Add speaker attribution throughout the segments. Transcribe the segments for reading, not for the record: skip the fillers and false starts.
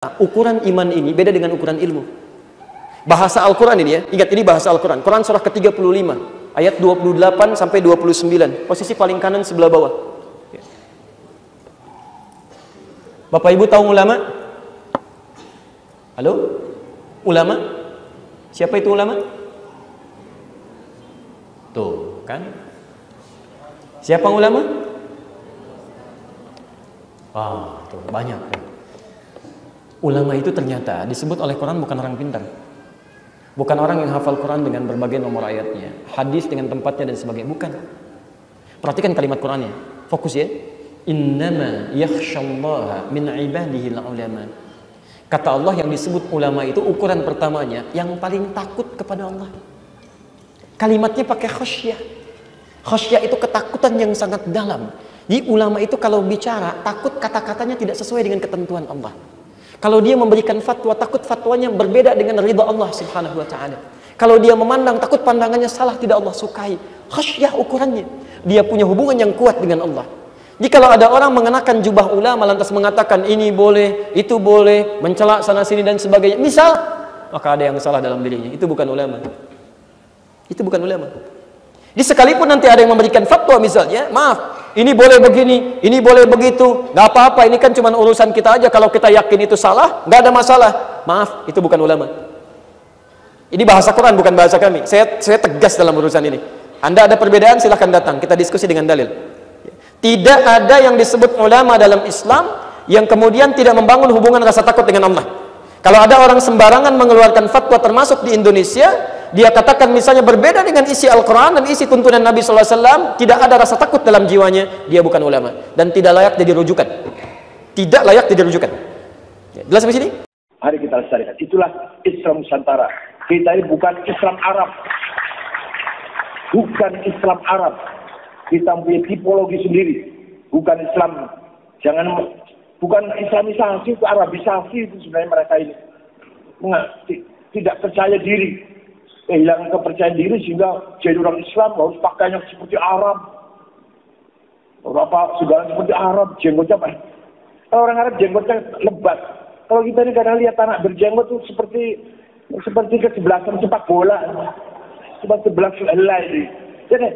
Speaker 1: Ukuran iman ini beda dengan ukuran ilmu. Bahasa Al-Quran ini ya, ingat ini bahasa Al-Quran. Quran surah ke-35 ayat 28 sampai 29, posisi paling kanan sebelah bawah. Bapak Ibu tahu ulama? Halo? Ulama? Siapa itu ulama? Tuh kan, siapa ulama? Tuh banyak kan? Ulama itu ternyata disebut oleh Quran bukan orang pintar, bukan orang yang hafal Quran dengan berbagai nomor ayatnya, hadis dengan tempatnya dan sebagainya, bukan. Perhatikan kalimat Qurannya, fokus ya. Innama yakhshallaha min ibadihi ulama. Kata Allah, yang disebut ulama itu ukuran pertamanya yang paling takut kepada Allah. Kalimatnya pakai khasyah. Khasyah itu ketakutan yang sangat dalam. Jadi ulama itu kalau bicara takut kata-katanya tidak sesuai dengan ketentuan Allah. Kalau dia memberikan fatwa, takut fatwanya berbeda dengan ridha Allah Subhanahu wa taala. Kalau dia memandang, takut pandangannya salah, tidak Allah sukai. Khasyah ukurannya. Dia punya hubungan yang kuat dengan Allah. Jika kalau ada orang mengenakan jubah ulama lantas mengatakan ini boleh, itu boleh, mencela sana sini dan sebagainya, misal, maka ada yang salah dalam dirinya. Itu bukan ulama. Itu bukan ulama. Di sekalipun nanti ada yang memberikan fatwa misalnya, maaf, ini boleh begini, ini boleh begitu, nggak apa-apa, ini kan cuma urusan kita aja, kalau kita yakin itu salah, nggak ada masalah. Maaf, itu bukan ulama. Ini bahasa Quran, bukan bahasa kami. Saya tegas dalam urusan ini. Anda ada perbedaan, silahkan datang, kita diskusi dengan dalil. Tidak ada yang disebut ulama dalam Islam yang kemudian tidak membangun hubungan rasa takut dengan Allah. Kalau ada orang sembarangan mengeluarkan fatwa termasuk di Indonesia, dia katakan misalnya berbeda dengan isi Al-Quran dan isi tuntunan Nabi SAW, tidak ada rasa takut dalam jiwanya, dia bukan ulama dan tidak layak jadi rujukan. Tidak layak jadi rujukan. Jelas sampai sini?
Speaker 2: Mari kita lestarikan. Itulah Islam Nusantara. Kita ini bukan Islam Arab. Bukan Islam Arab. Kita punya tipologi sendiri. Bukan Islam. Bukan Islamisasi, itu Arabisasi itu sebenarnya mereka ini. Tidak percaya diri. Kehilangan kepercayaan diri sehingga jadi orang Islam harus pakainya seperti Arab. Beberapa segala seperti Arab, jenggotnya apa? Kalau orang Arab jenggotnya lebat. Kalau kita ini kadang lihat anak berjenggot itu seperti kesebelasan sepak bola. Seperti sebelah helai ini. Jadi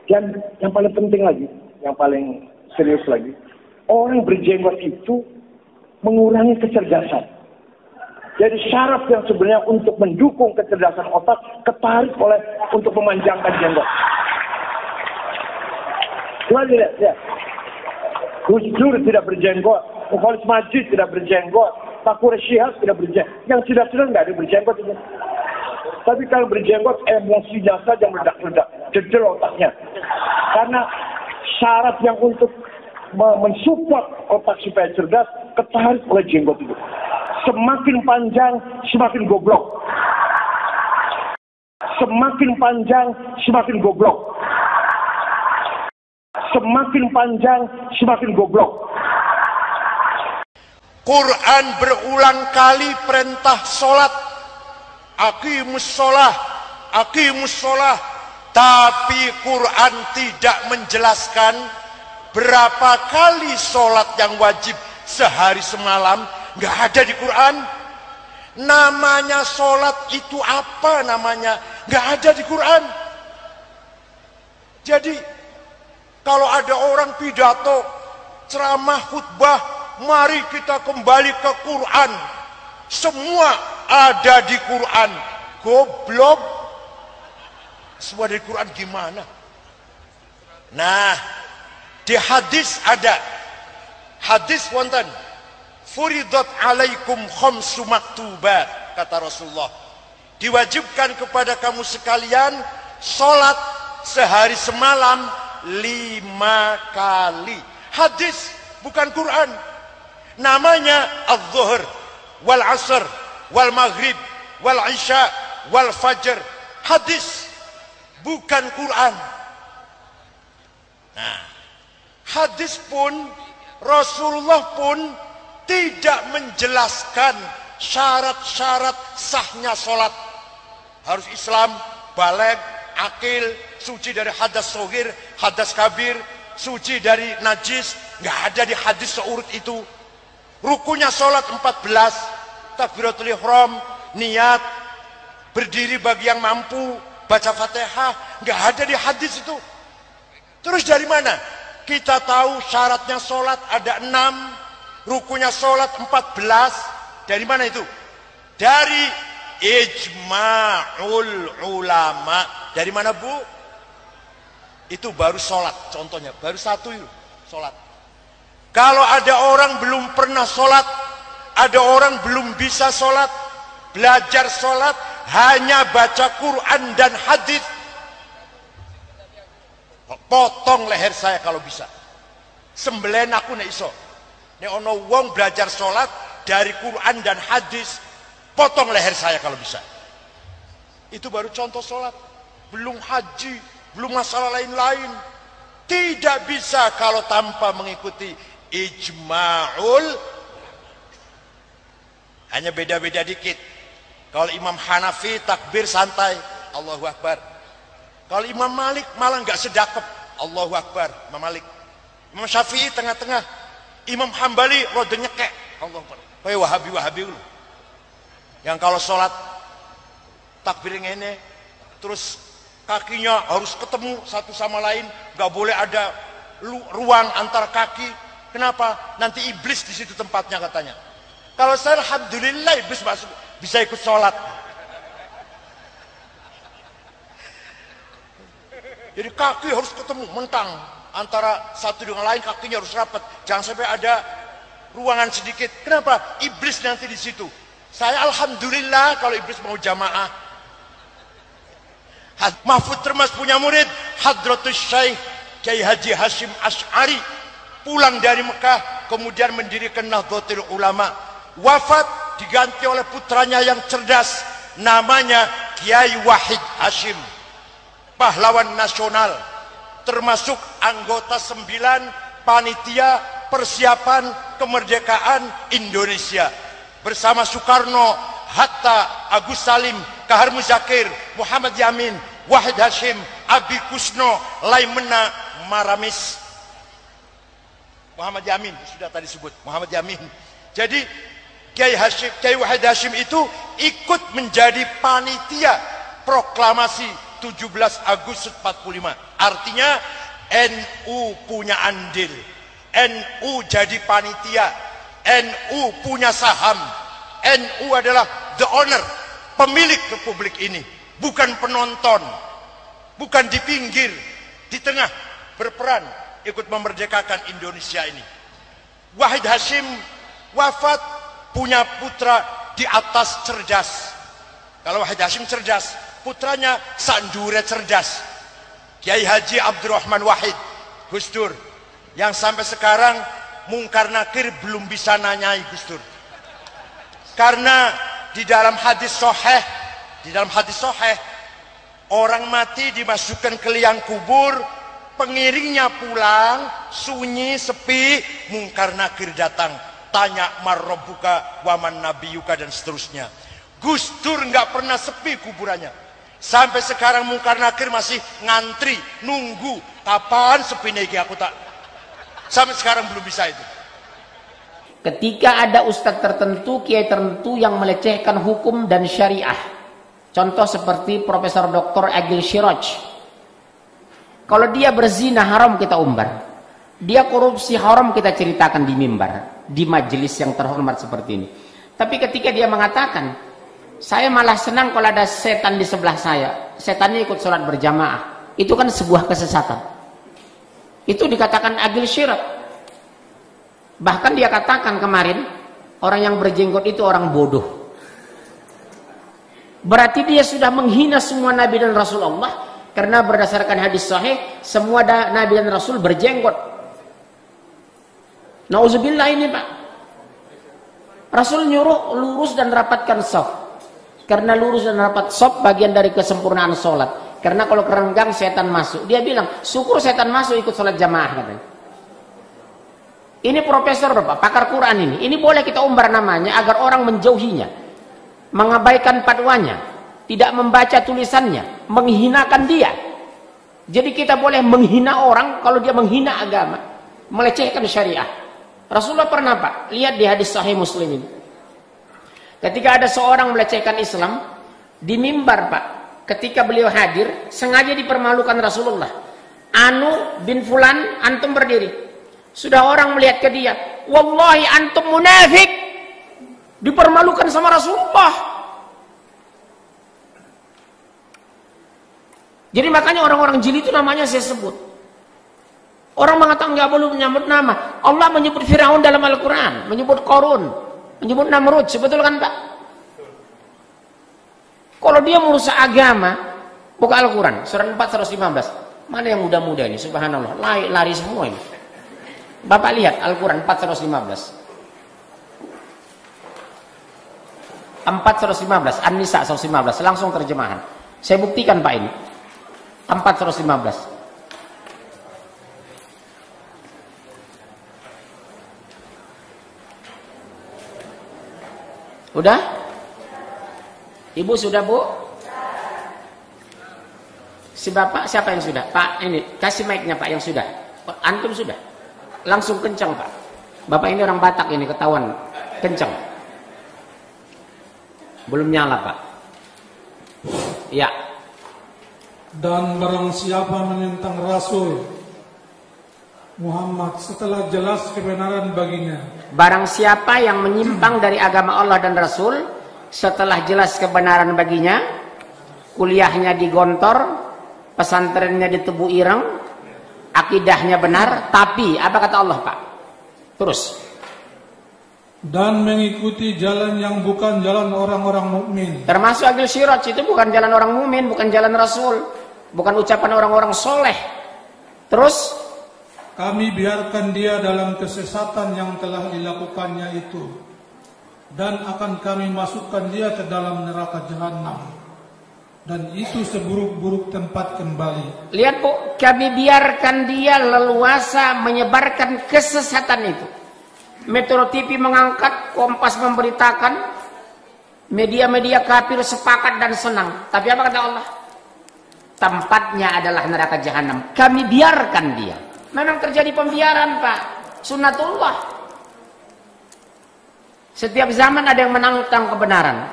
Speaker 2: yang paling penting lagi, yang paling serius lagi, orang berjenggot itu mengurangi kecerdasan. Jadi syarat yang sebenarnya untuk mendukung kecerdasan otak ketarik untuk memanjangkan jenggot. Coba lihat ya. Gus Dur tidak berjenggot, Khalid Majid tidak berjenggot, Pak Quraisyihab tidak berjenggot. Yang sudah nggak ada berjenggot itu. Tapi kalau berjenggot emosinya saja meledak-ledak, jedel otaknya. Karena syarat yang untuk mensupport otak supaya cerdas ketarik oleh jenggot itu. Semakin panjang, semakin goblok. Semakin panjang, semakin goblok. Semakin panjang, semakin goblok.
Speaker 3: Quran berulang kali perintah sholat. Aqimus sholah, aqimus sholah. Tapi Quran tidak menjelaskan berapa kali sholat yang wajib sehari semalam. Nggak ada di Quran. Namanya sholat itu apa namanya? Nggak ada di Quran. Jadi kalau ada orang pidato, ceramah, khutbah, mari kita kembali ke Quran. Semua ada di Quran. Goblok. Semua di Quran gimana? Nah, di hadis ada. Hadis wonten. Furidat alaikum khamsu maktubat, kata Rasulullah. Diwajibkan kepada kamu sekalian sholat sehari semalam 5 kali. Hadis, bukan Quran. Namanya az-zuhr, wal asr, wal maghrib, wal isya, wal fajr. Hadis, bukan Quran. Nah, hadis pun, Rasulullah pun tidak menjelaskan syarat-syarat sahnya sholat. Harus Islam, baligh, akil, suci dari hadas shogir, hadas kabir, suci dari najis. Nggak ada di hadis seurut itu. Rukunya sholat 14, takbiratul ihram, niat, berdiri bagi yang mampu, baca Fatihah, nggak ada di hadis itu. Terus dari mana? Kita tahu syaratnya sholat ada 6, rukunya sholat 14. Dari mana itu? Dari ijma'ul ulama. Dari mana, Bu? Itu baru sholat, contohnya baru satu itu sholat. Kalau ada orang belum pernah sholat, ada orang belum bisa sholat, belajar sholat, hanya baca Quran dan hadis, potong leher saya kalau bisa. Sembelih aku nek iso. Nek ono wong belajar sholat dari Quran dan hadis, potong leher saya kalau bisa. Itu baru contoh sholat. Belum haji, belum masalah lain-lain. Tidak bisa kalau tanpa mengikuti ijma'ul. Hanya beda-beda dikit. Kalau Imam Hanafi takbir santai, Allahu Akbar. Kalau Imam Malik malah nggak sedakep, Allahu Akbar, Imam Malik. Imam Syafi'i tengah-tengah. Imam Hambali rada nyekek, Allahu Akbar. Kayak Wahabi-Wahabi dulu. Yang kalau sholat takbir ngene, terus kakinya harus ketemu satu sama lain, nggak boleh ada ruang antara kaki. Kenapa? Nanti iblis di situ tempatnya katanya. Kalau saya alhamdulillah iblis masuk, bisa ikut sholat. Jadi kaki harus ketemu, mentang antara satu dengan lain, kakinya harus rapat. Jangan sampai ada ruangan sedikit. Kenapa? Iblis nanti di situ. Saya alhamdulillah kalau iblis mau jamaah. Mahfud Termas punya murid Hadratus Syekh Kiai Haji Hashim Asy'ari, pulang dari Mekah kemudian mendirikan Nahdlatul Ulama. Wafat diganti oleh putranya yang cerdas, namanya Kiai Wahid Hashim, pahlawan nasional, termasuk anggota 9 panitia persiapan kemerdekaan Indonesia bersama Soekarno, Hatta, Agus Salim, Kahar Muzakir, Muhammad Yamin, Wahid Hashim, Abi Kusno, Laimena Maramis. Muhammad Yamin sudah tadi sebut, Muhammad Yamin. Jadi Kiai Wahid Hashim itu ikut menjadi panitia proklamasi 17 Agustus 45. Artinya NU punya andil, NU jadi panitia, NU punya saham, NU adalah the owner, pemilik republik ini, bukan penonton, bukan di pinggir, di tengah berperan ikut memerdekakan Indonesia ini. Wahid Hashim wafat punya putra di atas cerdas. Kalau Wahid Hashim cerdas, putranya Sandure cerdas. Kiai Haji Abdurrahman Wahid, Gus Dur, yang sampai sekarang mungkar nakir belum bisa nanyai Gus Dur. Karena di dalam hadis sahih, orang mati dimasukkan ke liang kubur, pengiringnya pulang, sunyi, sepi, mungkar nakir datang, tanya marrabbuka waman nabiyuka dan seterusnya. Gus Dur nggak pernah sepi kuburannya. Sampai sekarang mungkar nakir masih ngantri, nunggu kapan sepi niki aku tak. Sampai sekarang belum bisa itu.
Speaker 4: Ketika ada ustadz tertentu, kiai tertentu yang melecehkan hukum dan syariah, contoh seperti Profesor Dr. Agil Siraj, kalau dia berzina haram kita umbar, dia korupsi haram kita ceritakan di mimbar, di majelis yang terhormat seperti ini. Tapi ketika dia mengatakan, saya malah senang kalau ada setan di sebelah saya, setannya ikut sholat berjamaah, itu kan sebuah kesesatan. Itu dikatakan Agil Siraj. Bahkan dia katakan kemarin, orang yang berjenggot itu orang bodoh. Berarti dia sudah menghina semua Nabi dan Rasul Allah, karena berdasarkan hadis sahih, semua Nabi dan Rasul berjenggot. Nauzubillah ini Pak. Rasul nyuruh lurus dan rapatkan shaf. Karena lurus dan rapat shaf bagian dari kesempurnaan sholat. Karena kalau kerenggang setan masuk. Dia bilang, syukur setan masuk ikut sholat jamaah katanya. Ini profesor Bapak, pakar Quran ini. Ini boleh kita umbar namanya agar orang menjauhinya. Mengabaikan fatwanya. Tidak membaca tulisannya. Menghinakan dia. Jadi kita boleh menghina orang kalau dia menghina agama. Melecehkan syariah. Rasulullah pernah Pak, lihat di hadis Sahih Muslim ini. Ketika ada seorang melecehkan Islam, di mimbar Pak, ketika beliau hadir, sengaja dipermalukan Rasulullah. Anu bin Fulan, antum berdiri. Sudah orang melihat ke dia, wallahi antum munafik. Dipermalukan sama Rasulullah. Jadi makanya orang-orang jeli itu namanya saya sebut. Orang mengatakan nggak boleh menyebut nama. Allah menyebut Firaun dalam Al-Quran, menyebut Qarun, menyebut Namrud. Betul kan Pak? Kalau dia merusak agama, buka Al-Quran, surat 415. Mana yang muda-muda ini? Subhanallah, lari semua ini. Bapak lihat Al-Quran 415. 415, An-Nisa 115, langsung terjemahan. Saya buktikan Pak ini. 415. Udah? Ibu sudah Bu? Si Bapak siapa yang sudah? Pak ini, kasih mic-nya Pak yang sudah. Antum sudah? Langsung kencang Pak. Bapak ini orang Batak ini ketahuan. Kencang. Belum nyala Pak. Ya.
Speaker 5: Dan barang siapa menentang Rasul Muhammad setelah jelas kebenaran baginya.
Speaker 4: Barang siapa yang menyimpang dari agama Allah dan Rasul setelah jelas kebenaran baginya, kuliahnya digontor, pesantrennya ditebu ireng, akidahnya benar, tapi apa kata Allah Pak? Terus.
Speaker 5: Dan mengikuti jalan yang bukan jalan orang-orang mukmin.
Speaker 4: Termasuk Agil Siraj itu bukan jalan orang mukmin, bukan jalan Rasul, bukan ucapan orang-orang soleh. Terus
Speaker 5: kami biarkan dia dalam kesesatan yang telah dilakukannya itu, dan akan kami masukkan dia ke dalam neraka jahanam, dan itu seburuk-buruk tempat kembali.
Speaker 4: Lihat Bu, kami biarkan dia leluasa menyebarkan kesesatan itu. Metro TV mengangkat, Kompas memberitakan, media-media kafir sepakat dan senang. Tapi apa kata Allah? Tempatnya adalah neraka jahanam. Kami biarkan dia. Memang terjadi pembiaran Pak, sunnatullah. Setiap zaman ada yang menantang kebenaran.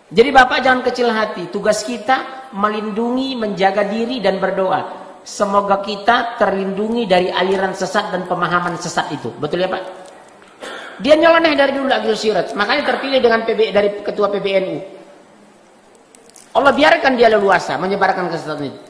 Speaker 4: Jadi Bapak jangan kecil hati. Tugas kita melindungi, menjaga diri dan berdoa. Semoga kita terlindungi dari aliran sesat dan pemahaman sesat itu. Betul ya Pak? Dia nyeleneh dari dulu Agil Siraj. Makanya terpilih dengan dari ketua PBNU. Allah biarkan dia leluasa menyebarkan kesesatan itu.